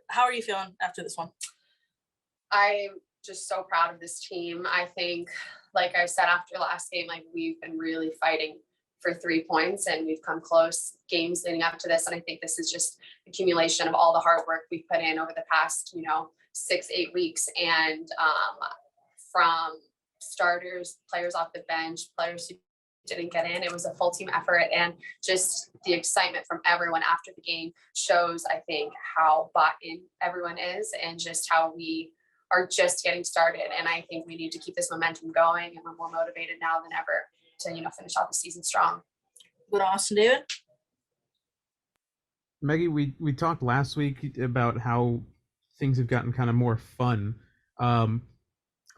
How are you feeling after this one? I'm just so proud of this team. I think, like I said after last game, like we've been really fighting for 3 points and we've come close games leading up to this. And I think this is just accumulation of all the hard work we've put in over the past, 6-8 weeks. And from starters, players off the bench, players who didn't get in, it was a full team effort. And just the excitement from everyone after the game shows, I think, how bought in everyone is and just how we are just getting started. And I think we need to keep this momentum going, and we're more motivated now than ever to, finish out the season strong. Good, Austin. David? Meggie, we talked last week about how things have gotten kind of more fun. I'm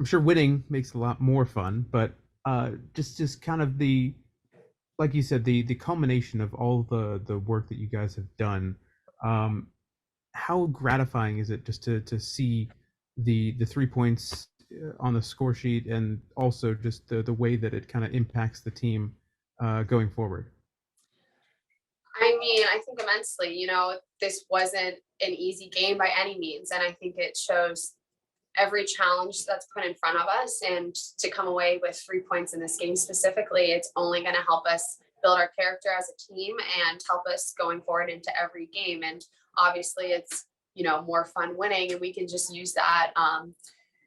sure winning makes it a lot more fun, but just kind of like you said, the culmination of all the work that you guys have done. How gratifying is it just to see the 3 points on the score sheet, and also just the way that it kind of impacts the team going forward? I mean, I think immensely. This wasn't an easy game by any means, and I think it shows every challenge that's put in front of us, and to come away with 3 points in this game specifically, it's only going to help us build our character as a team and help us going forward into every game. And obviously it's more fun winning, and we can just use that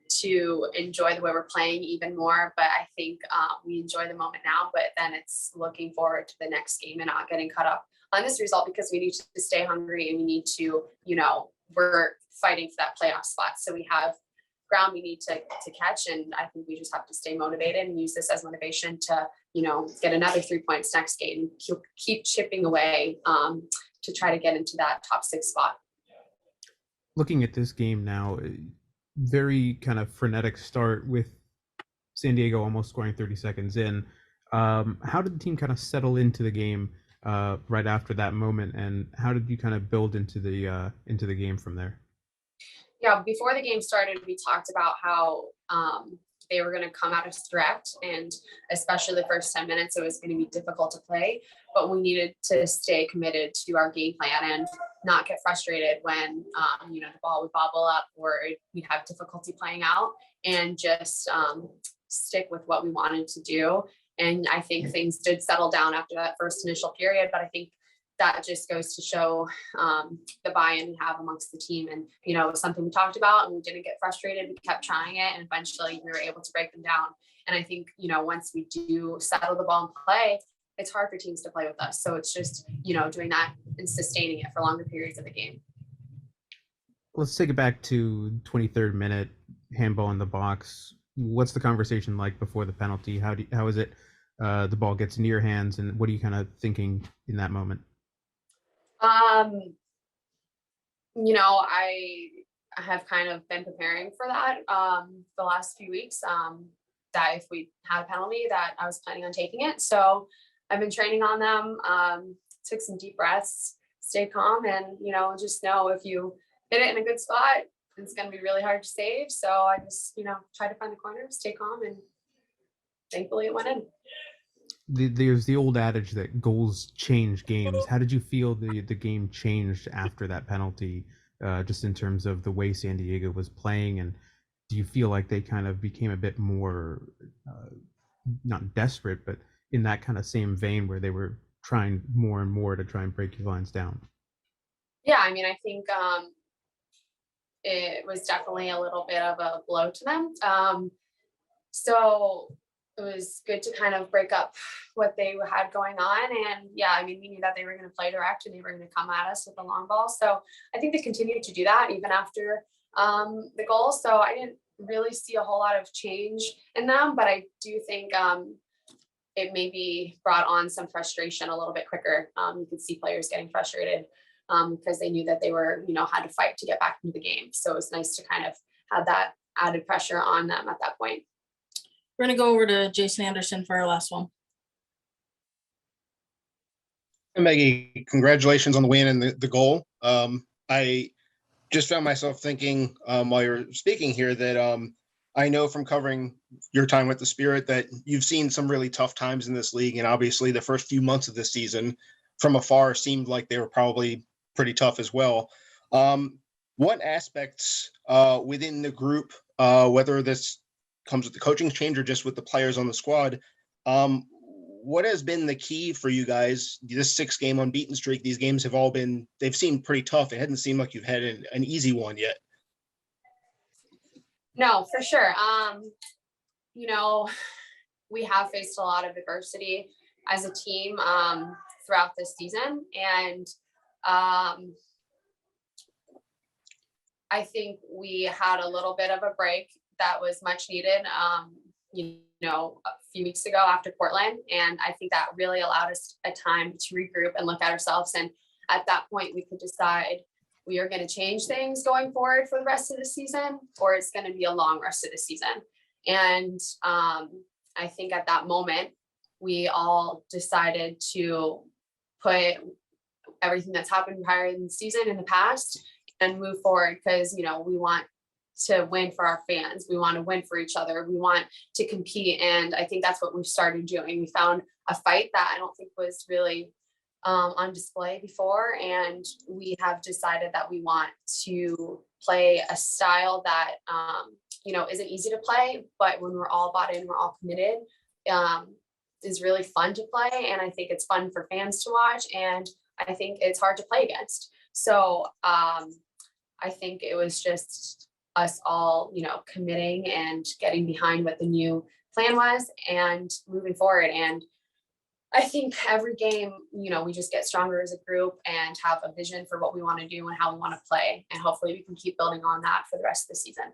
to enjoy the way we're playing even more. But I think we enjoy the moment now, but then it's looking forward to the next game and not getting caught up on this result, because we need to stay hungry and we need to, we're fighting for that playoff spot. So we have ground we need to catch. And I think we just have to stay motivated and use this as motivation to, get another 3 points next game and keep chipping away to try to get into that top 6 spot. Looking at this game now, very kind of frenetic start with San Diego almost scoring 30 seconds in. How did the team kind of settle into the game right after that moment, and how did you kind of build into the game from there? Yeah, before the game started, we talked about how they were going to come at us direct, and especially the first 10 minutes, it was going to be difficult to play, but we needed to stay committed to our game plan and not get frustrated when, the ball would bobble up or we'd have difficulty playing out, and just stick with what we wanted to do. And I think things did settle down after that first initial period, but I think that just goes to show the buy-in we have amongst the team. And, it was something we talked about and we didn't get frustrated. We kept trying it, and eventually we were able to break them down. And I think, once we do settle the ball and play, it's hard for teams to play with us. So it's just, doing that and sustaining it for longer periods of the game. Let's take it back to 23rd minute, handball in the box. What's the conversation like before the penalty? How is it the ball gets into your hands, and what are you kind of thinking in that moment? I have kind of been preparing for that the last few weeks, that if we had a penalty that I was planning on taking it. So I've been training on them, took some deep breaths, stay calm, and, just know if you hit it in a good spot, it's going to be really hard to save. So I just, try to find the corner, stay calm, and thankfully it went in. There's the old adage that goals change games. How did you feel the game changed after that penalty, just in terms of the way San Diego was playing? And do you feel like they kind of became a bit more, not desperate, but in that kind of same vein where they were trying more and more to try and break your lines down? Yeah, I mean, I think it was definitely a little bit of a blow to them. So it was good to kind of break up what they had going on. And yeah, I mean, we knew that they were going to play direct and they were going to come at us with the long ball. So I think they continued to do that even after the goal. So I didn't really see a whole lot of change in them, but I do think it maybe brought on some frustration a little bit quicker. You could see players getting frustrated because they knew that they were, had to fight to get back into the game. So it was nice to kind of have that added pressure on them at that point. We're going to go over to Jason Anderson for our last one. Hey, Meggie, congratulations on the win and the goal. I just found myself thinking while you're speaking here that I know from covering your time with the Spirit that you've seen some really tough times in this league. And obviously the first few months of this season from afar seemed like they were probably pretty tough as well. what aspects within the group, whether this comes with the coaching change or just with the players on the squad, what has been the key for you guys? This 6-game unbeaten streak, these games have all been, they've seemed pretty tough. It hadn't seemed like you've had an easy one yet. No, for sure. You know, we have faced a lot of adversity as a team throughout this season. And I think we had a little bit of a break that was much needed, you know, a few weeks ago after Portland. And I think that really allowed us a time to regroup and look at ourselves. And at that point, we could decide we are going to change things going forward for the rest of the season, or it's going to be a long rest of the season. And I think at that moment, we all decided to put everything that's happened prior in the season in the past and move forward, because, you know, we want to win for our fans. We want to win for each other. We want to compete. And I think that's what we started doing. We found a fight that I don't think was really on display before. And we have decided that we want to play a style that, you know, isn't easy to play, but when we're all bought in, we're all committed, is really fun to play. And I think it's fun for fans to watch. And I think it's hard to play against. So I think it was just us all, you know, committing and getting behind what the new plan was and moving forward. And I think every game, you know, we just get stronger as a group and have a vision for what we want to do and how we want to play. And hopefully we can keep building on that for the rest of the season.